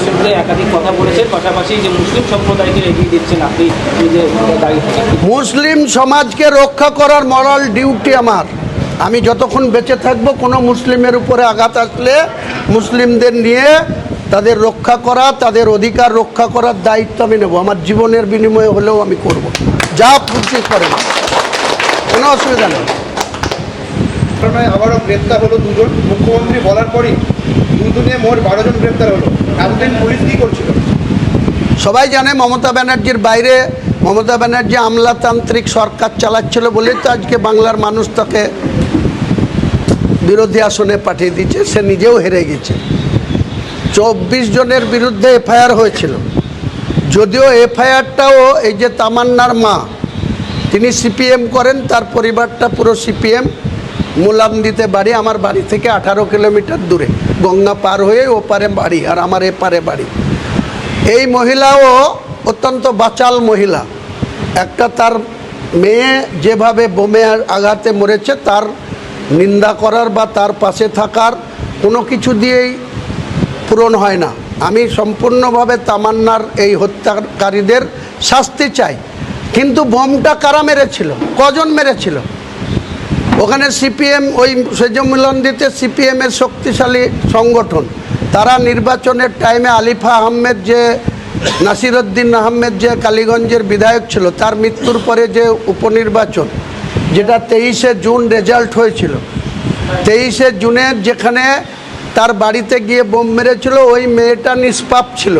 রাষ্ট্রপতি একাধিক কথা বলেছেন, পাশাপাশি যে মুসলিম সম্প্রদায়কে এগিয়ে দিচ্ছেন আপনি যে দাঁড়িয়ে থাকেন। মুসলিম সমাজকে রক্ষা করার মরাল ডিউটি আমার। আমি যতক্ষণ বেঁচে থাকবো কোনো মুসলিমের উপরে আঘাত আসলে মুসলিমদের নিয়ে তাদের রক্ষা করা, তাদের অধিকার রক্ষা করার দায়িত্ব আমি নেব। আমার জীবনের বিনিময়ে হলেও আমি করব, যা খুশি করে না, কোনো অসুবিধা নেই। আবারও গ্রেপ্তার হলো দুজন, মুখ্যমন্ত্রী বলার পরই দুজনে মোট 12 জন গ্রেপ্তার হলো। এতদিন পুলিশ কী করছিল? সবাই জানে মমতা ব্যানার্জির বাইরে মমতা ব্যানার্জি আমলাতান্ত্রিক সরকার চালাচ্ছিল বলেই তো আজকে বাংলার মানুষ তাকে বিরোধী আসনে পাঠিয়ে দিচ্ছে। সে নিজেও হেরে গেছে। 24 জনের বিরুদ্ধে এফআইআর হয়েছিল, যদিও এফআইআরটাও এই যে তামান্নার মা, তিনি সিপিএম করেন, তার পরিবারটা পুরো সিপিএম। মুলামদিতে বাড়ি, আমার বাড়ি থেকে 18 কিলোমিটার দূরে, গঙ্গা পার হয়ে ওপারে বাড়ি আর আমার এপারে বাড়ি। এই মহিলাও অত্যন্ত বাচাল মহিলা। একটা তার মেয়ে যেভাবে বোমে আঘাতে মরেছে তার নিন্দা করার বা তার পাশে থাকার কোনো কিছু দিয়েই পূরণ হয় না। আমি সম্পূর্ণভাবে তামান্নার এই হত্যাকারীদের শাস্তি চাই। কিন্তু বোমটা কারা মেরেছিল, কজন মেরেছিল? ওখানে সিপিএম, ওই সেজমিলন্দিতে সিপিএমের শক্তিশালী সংগঠন, তারা নির্বাচনের টাইমে আলিফা আহমেদ, যে নাসিরউদ্দিন আহমেদ যে কালীগঞ্জের বিধায়ক ছিল, তার মৃত্যুর পরে যে উপনির্বাচন, যেটা 23শে জুন রেজাল্ট হয়েছিল, 23শে জুনের যেখানে তার বাড়িতে গিয়ে বোম মেরেছিল, ওই মেয়েটা নিষ্পাপ ছিল,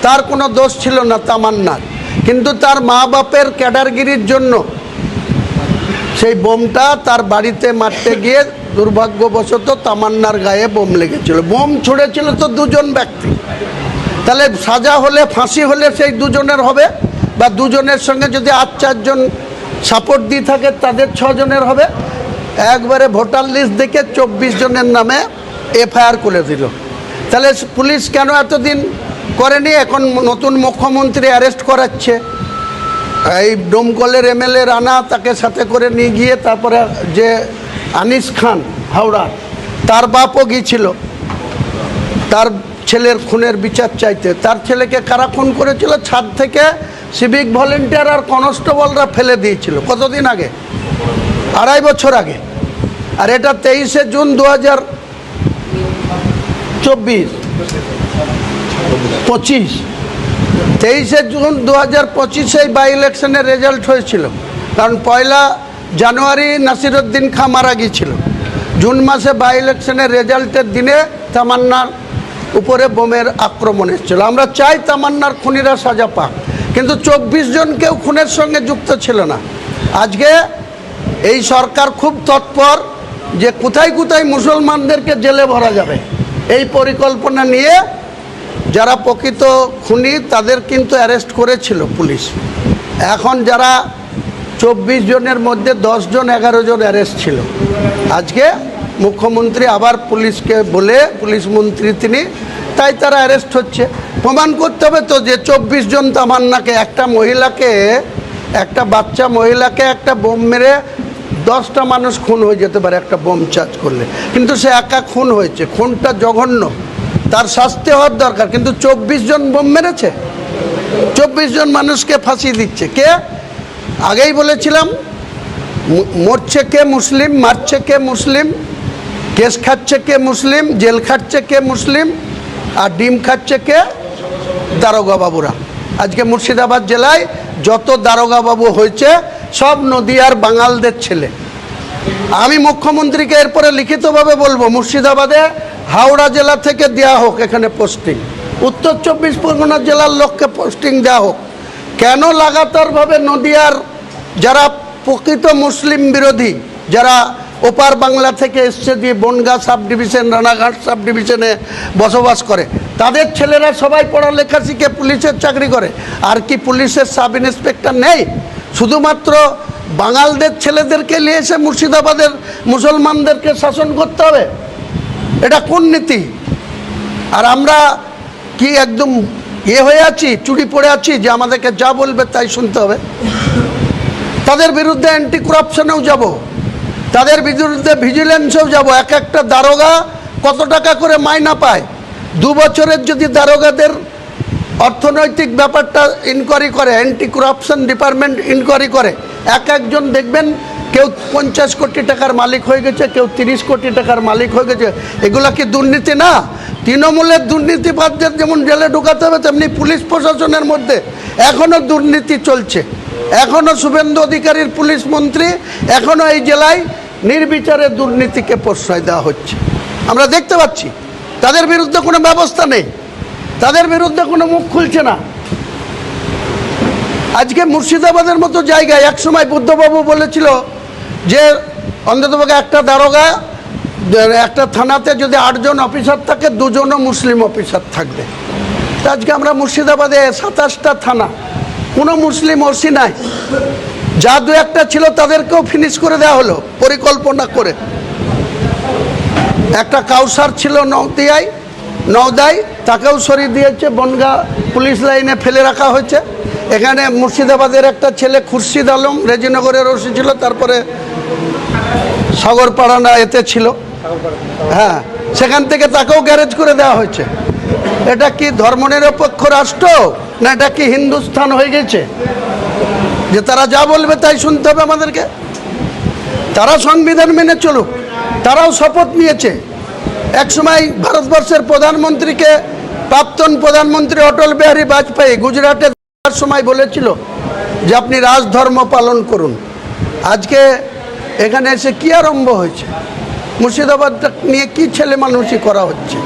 তার কোনো দোষ ছিল না তামান্নার। কিন্তু তার মা বাপের ক্যাডারগিরির জন্য সেই বোমটা তার বাড়িতে মারতে গিয়ে দুর্ভাগ্যবশত তামান্নার গায়ে বোম লেগেছিল। বোম ছুঁড়েছিল তো দুজন ব্যক্তি, তাহলে সাজা হলে, ফাঁসি হলে সেই দুজনের হবে, বা দুজনের সঙ্গে যদি 8-4 জন সাপোর্ট দিয়ে থাকে তাদের 6 জনের হবে। একবারে ভোটার লিস্ট দেখে 24 জনের নামে এফআইআর করে দিল। তাহলে পুলিশ কেন এতদিন করেনি? এখন নতুন মুখ্যমন্ত্রী অ্যারেস্ট করাচ্ছে। এই ডোমকলের এমএলএ রানা, তাকে সাথে করে নিয়ে গিয়ে তারপরে যে আনিস খান হাওড়ার, তার বাপও গিয়েছিল তার ছেলের খুনের বিচার চাইতে। তার ছেলেকে কারা খুন করেছিল? ছাদ থেকে সিভিক ভলেন্টিয়ার আর কনস্টেবলরা ফেলে দিয়েছিল। কতদিন আগে? 2.5 বছর আগে। আর এটা 23শে জুন 2024, 25, 23শে জুন 2025 বাই ইলেকশনের রেজাল্ট হয়েছিল। কারণ 1 জানুয়ারি নাসিরউদ্দিন খাঁ মারা গিয়েছিল। জুন মাসে বাই ইলেকশনের রেজাল্টের দিনে তামান্নার উপরে বোমের আক্রমণ এসেছিল। আমরা চাই তামান্নার খুনিরা সাজা পাক, কিন্তু 24 জন কেউ খুনের সঙ্গে যুক্ত ছিল না। আজকে এই সরকার খুব তৎপর যে কোথায় কোথায় মুসলমানদেরকে জেলে ভরা যাবে, এই পরিকল্পনা নিয়ে যারা প্রকৃত খুনি তাদের কিন্তু অ্যারেস্ট করেছিল পুলিশ। এখন যারা 24 জনের মধ্যে 10 জন 11 জন অ্যারেস্ট ছিল। আজকে মুখ্যমন্ত্রী আবার পুলিশকে বলে, পুলিশ মন্ত্রী তিনি, তাই তারা অ্যারেস্ট হচ্ছে। প্রমাণ করতে হবে তো যে 24 জন তামান্নাকে, একটা মহিলাকে, একটা বাচ্চা মহিলাকে একটা বোম মেরে 10টা মানুষ খুন হয়ে যেতে পারে একটা বোম চার্জ করলে, কিন্তু সে একা খুন হয়েছে। খুনটা জঘন্য, তার শাস্তি হওয়ার দরকার। কিন্তু 24 জন বোম মেরেছে, 24 জন মানুষকে ফাঁসি দিচ্ছে কে? আগেই বলেছিলাম, মরছে কে মুসলিম, মারছে কে মুসলিম, কেস খাচ্ছে কে মুসলিম, জেল খাচ্ছে কে মুসলিম, আর ডিম খাচ্ছে কে? দারোগা বাবুরা। আজকে মুর্শিদাবাদ জেলায় যত দারোগা বাবু হয়েছে সব নদিয়ার বাঙালদের ছেলে। আমি মুখ্যমন্ত্রীকে এরপরে লিখিতভাবে বলবো, মুর্শিদাবাদে হাওড়া জেলা থেকে দেওয়া হোক এখানে পোস্টিং, উত্তর 24 পরগনা জেলার লোককে পোস্টিং দেওয়া হোক। কেন লাগাতারভাবে নদিয়ার যারা প্রকৃত মুসলিম বিরোধী, যারা ওপার বাংলা থেকে এসছে, দিয়ে Bongaon sub division, Ranaghat sub ডিভিশনে বসবাস করে, তাদের ছেলেরা সবাই পড়ালেখা শিখে পুলিশের চাকরি করে। আর কি পুলিশের সাব ইন্সপেক্টর নেই? শুধুমাত্র বাঙালদের ছেলেদেরকে নিয়ে এসে মুর্শিদাবাদের মুসলমানদেরকে শাসন করতে হবে? এটা কোন নীতি? আর আমরা কি একদম হয়ে আছি, চুরি পড়ে আছি যে আমাদেরকে যা বলবে তাই শুনতে হবে? তাদের বিরুদ্ধে অ্যান্টি করাপশনেও যাব, তাদের বিরুদ্ধে ভিজিলেন্সেও যাব। একটা দারোগা কত টাকা করে মাইনা পায়? 2 বছরের যদি দারোগাদের অর্থনৈতিক ব্যাপারটা ইনকোয়ারি করে, অ্যান্টি করাপশন ডিপার্টমেন্ট ইনকোয়ারি করে, একজন দেখবেন কেউ 50 কোটি টাকার মালিক হয়ে গেছে, কেউ 30 কোটি টাকার মালিক হয়ে গেছে। এগুলা কি দুর্নীতি না? তৃণমূলের দুর্নীতিবাদদের যেমন জেলে ঢুকাতে হবে, তেমনি পুলিশ প্রশাসনের মধ্যে এখনও দুর্নীতি চলছে। এখনও শুভেন্দু অধিকারীর পুলিশ মন্ত্রী, এখনও এই জেলায় নির্বিচারে দুর্নীতিকে প্রশ্রয় দেওয়া হচ্ছে। আমরা দেখতে পাচ্ছি তাদের বিরুদ্ধে কোনো ব্যবস্থা নেই, তাদের বিরুদ্ধে কোনো মুখ খুলছে না। আজকে মুর্শিদাবাদের মতো জায়গায় একসময় বুদ্ধবাবু বলেছিল যে অন্ততপক্ষে একটা দারোগা, একটা থানাতে যদি 8 জন অফিসার থাকে 2 জনও মুসলিম অফিসার থাকবে। তা আজকে আমরা মুর্শিদাবাদে 27টা থানা, কোনো মুসলিম ওসি নাই। যা 2-1টা ছিল তাদেরকেও ফিনিশ করে দেওয়া হলো পরিকল্পনা করে। একটা কাউসার ছিল নওদায়, তাকেও সরিয়ে দিয়েছে, বনগা পুলিশ লাইনে ফেলে রাখা হয়েছে। এখানে মুর্শিদাবাদের একটা ছেলে খুরশিদ আলম রেজিনগরের ওসি ছিল, তারপরে সাগরপাড়া না এতে ছিল, হ্যাঁ, সেখান থেকে তাকেও গ্যারেজ করে দেওয়া হয়েছে। এটা কি ধর্মনিরপেক্ষ রাষ্ট্র, না এটা কি হিন্দুস্থান হয়ে গেছে যে তারা যা বলবে তাই শুনতে হবে আমাদেরকে? তারা সংবিধান মেনে চলুক, তারাও শপথ নিয়েছে। একসময় ভারতবর্ষের প্রধানমন্ত্রীকে প্রাক্তন প্রধানমন্ত্রী অটল বিহারী বাজপেয়ী গুজরাটে সময় বলেছিল যে আপনি রাজধর্ম পালন করুন। আজকে এখানে এসে কি আরম্ভ হয়েছে? মুর্শিদাবাদটা নিয়ে কি ছেলে মানুষই করা হচ্ছে?